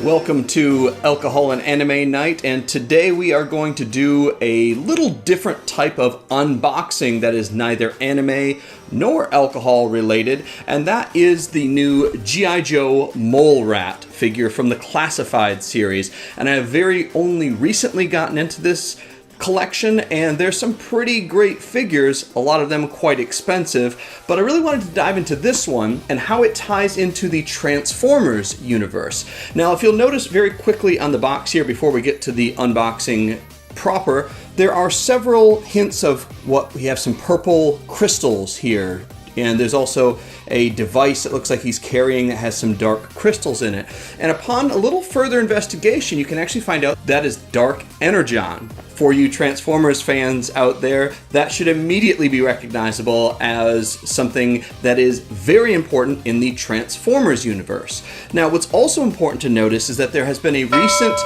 Welcome to Alcohol and Anime Night, and today we are going to do a little different type of unboxing that is neither anime nor alcohol related, and that is the new GIJoe Mole Rat figure from the Classified series. And I have very only recently gotten into this collection, and there's some pretty great figures, a lot of them quite expensive, but I really wanted to dive into this one and how it ties into the Transformers universe. Now, if you'll notice very quickly on the box here before we get to the unboxing proper, there are several hints of what we have. Some purple crystals here, and there's also a device that looks like he's carrying that has some dark crystals in it. And upon a little further investigation, you can actually find out that is Dark Energon. For you Transformers fans out there, that should immediately be recognizable as something that is very important in the Transformers universe. Now, what's also important to notice is that there has been a recent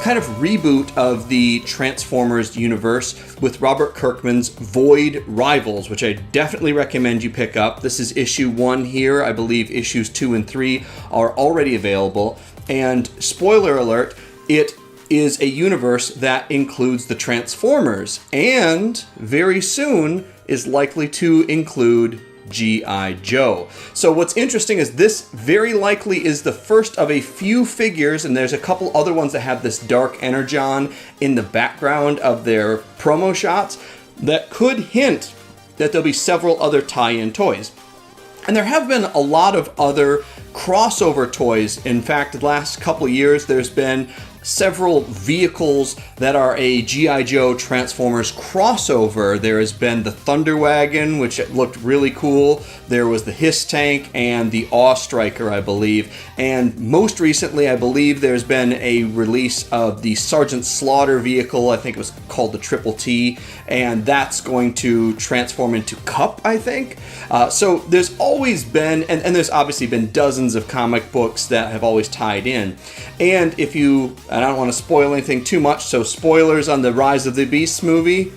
kind of reboot of the Transformers universe with Robert Kirkman's Void Rivals, which I definitely recommend you pick up. This is issue 1 here. I believe issues 2 and 3 are already available. And spoiler alert, it is a universe that includes the Transformers, and very soon is likely to include GIJoe. So what's interesting is this very likely is the first of a few figures, and there's a couple other ones that have this Dark Energon in the background of their promo shots that could hint that there'll be several other tie-in toys. And there have been a lot of other crossover toys. In fact, the last couple of years there's been several vehicles that are a GIJoe Transformers crossover. There has been the Thunder Wagon, which looked really cool. There was the Hiss Tank and the Awe Striker, I believe. And most recently, I believe there's been a release of the Sergeant Slaughter vehicle. I think it was called the Triple T, and that's going to transform into Cup, I think. So there's always been, and there's obviously been dozens of comic books that have always tied in. And if you, and I don't want to spoil anything too much, so spoilers on the Rise of the Beasts movie.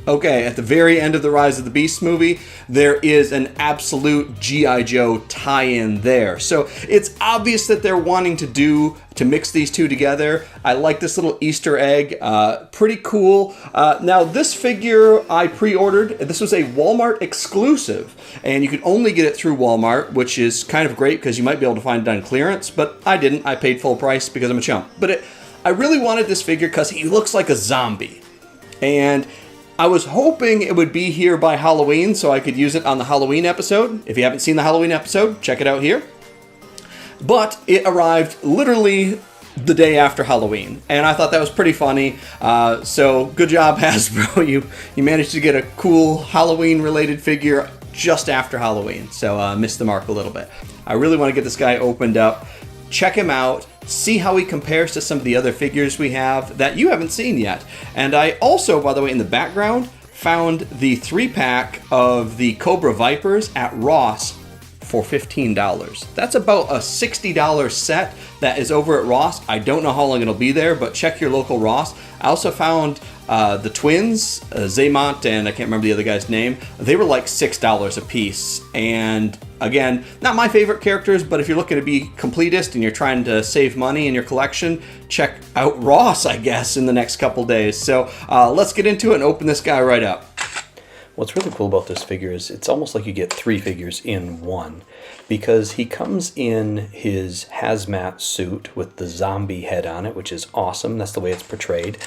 Okay, at the very end of the Rise of the Beasts movie, there is an absolute GIJoe tie-in there. So it's obvious that they're wanting to mix these two together. I like this little Easter egg, pretty cool. Now this figure I pre-ordered, this was a Walmart exclusive, and you could only get it through Walmart, which is kind of great because you might be able to find it on clearance, but I didn't. I paid full price because I'm a chump. But I really wanted this figure because he looks like a zombie, and I was hoping it would be here by Halloween so I could use it on the Halloween episode. If you haven't seen the Halloween episode, check it out here. But it arrived literally the day after Halloween, and I thought that was pretty funny. So good job, Hasbro. You managed to get a cool Halloween-related figure just after Halloween, so missed the mark a little bit. I really want to get this guy opened up, check him out, see how he compares to some of the other figures we have that you haven't seen yet. And I also, by the way, in the background, found the 3-pack of the Cobra Vipers at Ross for $15. That's about a $60 set that is over at Ross. I don't know how long it'll be there, but check your local Ross. I also found the twins, Zaymont, and I can't remember the other guy's name. They were like $6 a piece. And again, not my favorite characters, but if you're looking to be completist and you're trying to save money in your collection, check out Ross, I guess, in the next couple days. So let's get into it and open this guy right up. What's really cool about this figure is it's almost like you get 3 figures in one, because he comes in his hazmat suit with the zombie head on it, which is awesome. That's the way it's portrayed.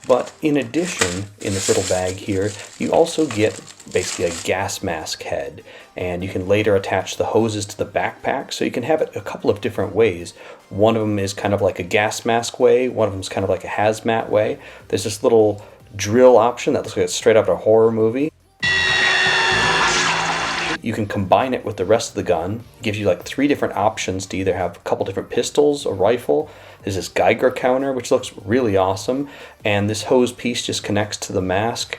But in addition, in this little bag here, you also get basically a gas mask head, and you can later attach the hoses to the backpack, so you can have it a couple of different ways. One of them is kind of like a gas mask way, one of them is kind of like a hazmat way. There's this little drill option that looks like it's straight out of a horror movie. You can combine it with the rest of the gun. It gives you like 3 different options to either have a couple different pistols, a rifle. There's this Geiger counter, which looks really awesome. And this hose piece just connects to the mask.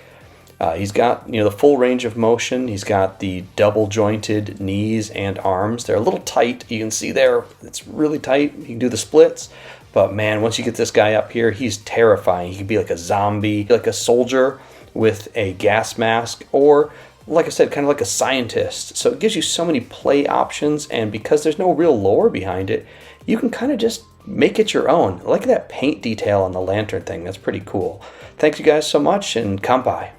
He's got, the full range of motion. He's got the double jointed knees and arms. They're a little tight. You can see there, it's really tight. You can do the splits. But man, once you get this guy up here, he's terrifying. He could be like a zombie, like a soldier with a gas mask, or like I said, kind of like a scientist. So it gives you so many play options, and because there's no real lore behind it, you can kind of just make it your own. I like that paint detail on the lantern thing. That's pretty cool. Thanks you guys so much, and kampai.